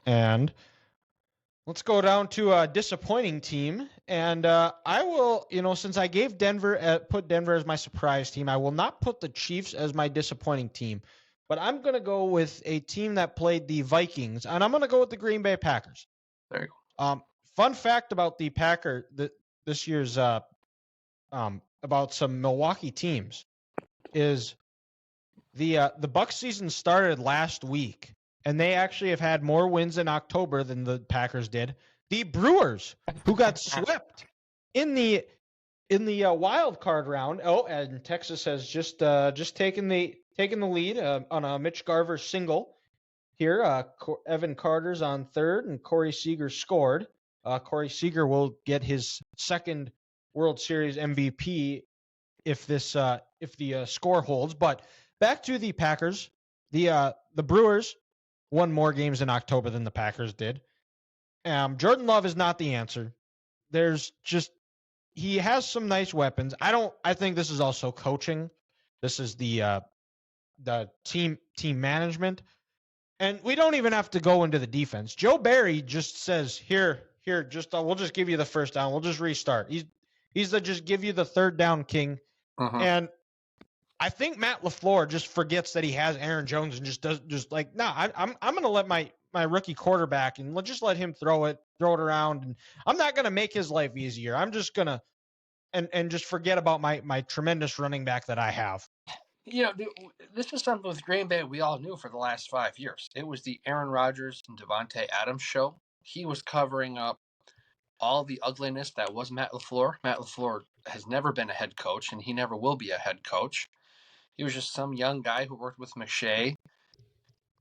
And let's go down to a disappointing team. And I will, since I gave put Denver as my surprise team, I will not put the Chiefs as my disappointing team. But I'm going to go with a team that played the Vikings, and I'm going to go with the Green Bay Packers. There you go. Fun fact about the this year's about some Milwaukee teams is the Bucs season started last week, and they actually have had more wins in October than the Packers did. The Brewers, who got swept in the wild card round. Oh, and Texas has just taken the lead on a Mitch Garver single here. Evan Carter's on third, and Corey Seager scored. Corey Seager will get his second World Series MVP if the score holds. But back to the Packers. The Brewers won more games in October than the Packers did. Jordan Love is not the answer. He has some nice weapons. I think this is also coaching. This is the team management. And we don't even have to go into the defense. Joe Barry just says, here, we'll just give you the first down. We'll just restart. He's the just give you the third down king. Uh-huh. And I think Matt LaFleur just forgets that he has Aaron Jones and I'm going to let my rookie quarterback and just let him throw it around. And I'm not going to make his life easier. I'm just going to and just forget about my tremendous running back that I have. This is something with Green Bay we all knew for the last 5 years. It was the Aaron Rodgers and Devontae Adams show. He was covering up all the ugliness that was Matt LaFleur. Matt LaFleur has never been a head coach, and he never will be a head coach. He was just some young guy who worked with McVay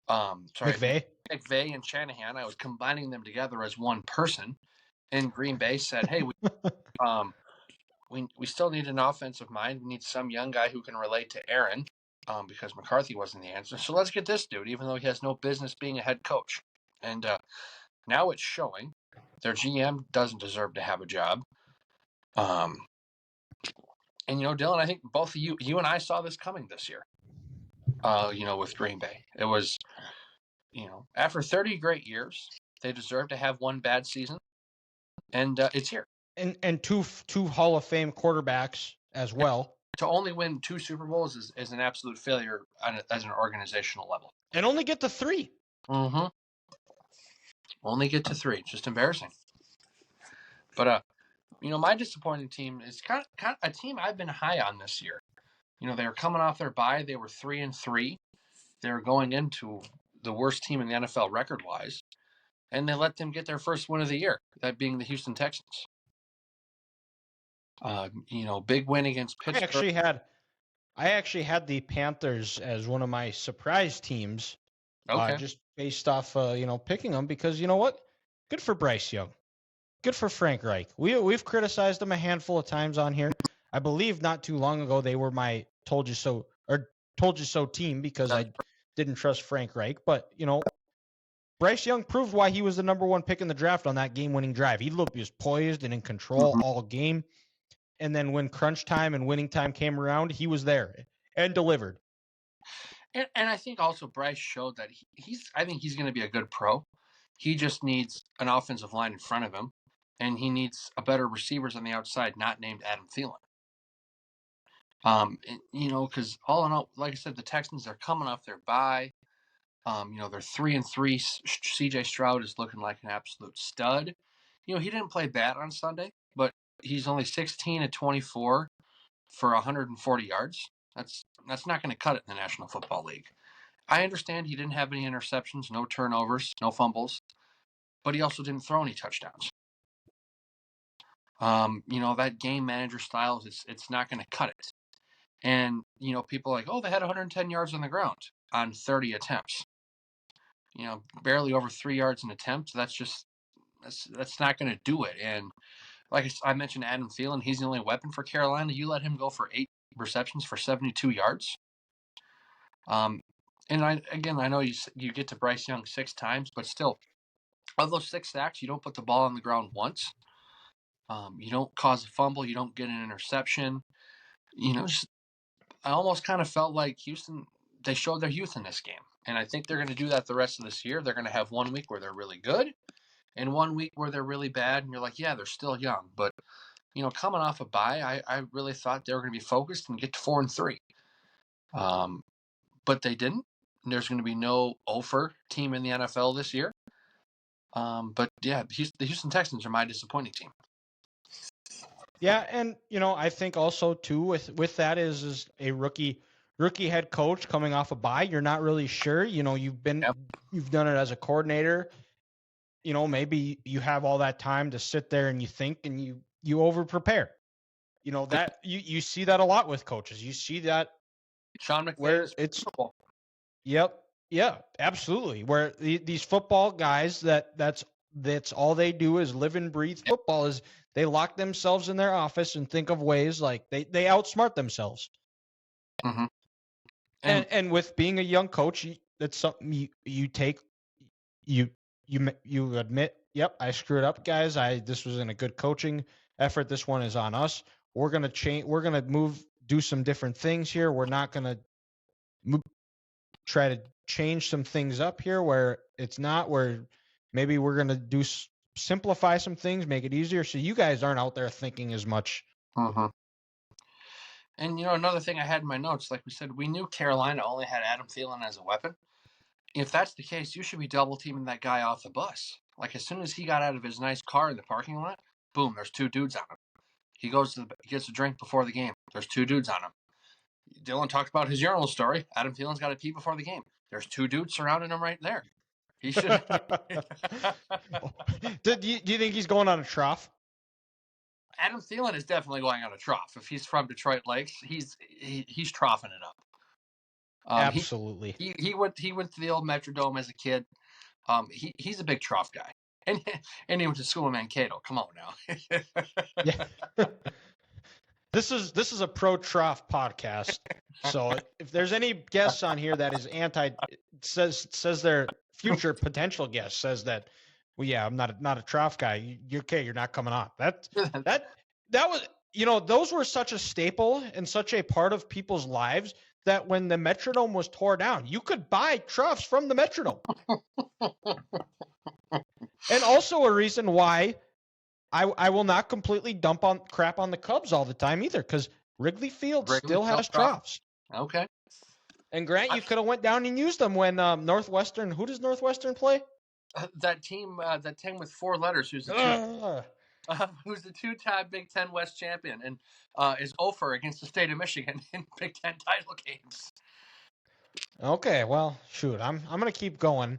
and Shanahan. I was combining them together as one person. And Green Bay said, hey, we still need an offensive mind. We need some young guy who can relate to Aaron because McCarthy wasn't the answer. So let's get this dude, even though he has no business being a head coach. And now it's showing. Their GM doesn't deserve to have a job. And, Dylan, I think both of you and I saw this coming this year, with Green Bay. It was, after 30 great years, they deserve to have one bad season. And it's here. And two Hall of Fame quarterbacks as well. To only win 2 Super Bowls is an absolute failure as an organizational level. And only get to 3. Mm-hmm. Only get to 3. Just embarrassing. But, my disappointing team is kind of a team I've been high on this year. They were coming off their bye. They were 3-3. They were going into the worst team in the NFL record-wise. And they let them get their first win of the year, that being the Houston Texans. Big win against Pittsburgh. I actually had the Panthers as one of my surprise teams. Okay. Just based off, picking them because you know what? Good for Bryce Young. Good for Frank Reich. We've criticized them a handful of times on here. I believe not too long ago they were my told you so team because I didn't trust Frank Reich. But Bryce Young proved why he was the number 1 pick in the draft on that game-winning drive. He was poised and in control all game. And then when crunch time and winning time came around, he was there and delivered. And I think also Bryce showed that I think he's going to be a good pro. He just needs an offensive line in front of him, and he needs a better receivers on the outside, not named Adam Thielen. Because all in all, like I said, the Texans are coming off their bye. They're 3-3. CJ Stroud is looking like an absolute stud. He didn't play bad on Sunday, but he's only 16-24 for 140 yards. That's not going to cut it in the National Football League. I understand he didn't have any interceptions, no turnovers, no fumbles, but he also didn't throw any touchdowns. That game manager style, it's not going to cut it. And, people are like, oh, they had 110 yards on the ground on 30 attempts. Barely over 3 yards an attempt. That's not going to do it. And like I mentioned, Adam Thielen, he's the only weapon for Carolina. You let him go for 8 receptions for 72 yards. And I know you get to Bryce Young 6 times, but still, of those 6 sacks, you don't put the ball on the ground once. You don't cause a fumble. You don't get an interception. I almost kind of felt like Houston, they showed their youth in this game. And I think they're going to do that the rest of this year. They're going to have 1 week where they're really good and 1 week where they're really bad. And you're like, yeah, they're still young. But, coming off a bye, I really thought they were going to be focused and get to 4-3. But they didn't. There's going to be no Ofer team in the NFL this year. But yeah, the Houston Texans are my disappointing team. Yeah, and I think also too with that is a rookie head coach coming off a bye. You're not really sure. You've done it as a coordinator. Maybe you have all that time to sit there and you think and you over prepare. That you see that a lot with coaches. You see that Sean McVay where is it's football. Yep. Yeah, absolutely. Where these football guys that's all they do is live and breathe football is they lock themselves in their office and think of ways like they outsmart themselves. Mm-hmm. And with being a young coach, that's something you take you admit, yep, I screwed up, guys. This wasn't a good coaching effort. This one is on us. We're going to change, we're going to do some different things here. We're not going to try to change some things up here where it's not, where maybe we're going to simplify some things, make it easier so you guys aren't out there thinking as much. Mm-hmm. And another thing I had in my notes, like we said, we knew Carolina only had Adam Thielen as a weapon. If that's the case, you should be double teaming that guy off the bus. Like as soon as he got out of his nice car in the parking lot, boom, there's 2 dudes on him. He gets a drink before the game. There's 2 dudes on him. Dylan talked about his urinal story. Adam Thielen's got to pee before the game. There's 2 dudes surrounding him right there. He should. Do you think he's going on a trough? Adam Thielen is definitely going on a trough. If he's from Detroit Lakes, he's troughing it up. Absolutely. He went to the old Metrodome as a kid. He's a big trough guy, and he went to school in Mankato. Come on now. Yeah. This is a pro trough podcast. So if there's any guests on here that is says their future potential guest says that, well, yeah, I'm not a trough guy. You're okay. You're not coming on. That was, those were such a staple and such a part of people's lives that when the Metrodome was tore down, you could buy troughs from the Metrodome. And also a reason why I will not completely dump on crap on the Cubs all the time either, because Wrigley Field still has troughs. Okay. And Grant, you could have went down and used them when Northwestern. Who does Northwestern play? That team with 4 letters. Who's the 2-time Big Ten West champion and is over against the state of Michigan in Big Ten title games. Okay, well, shoot, I'm gonna keep going.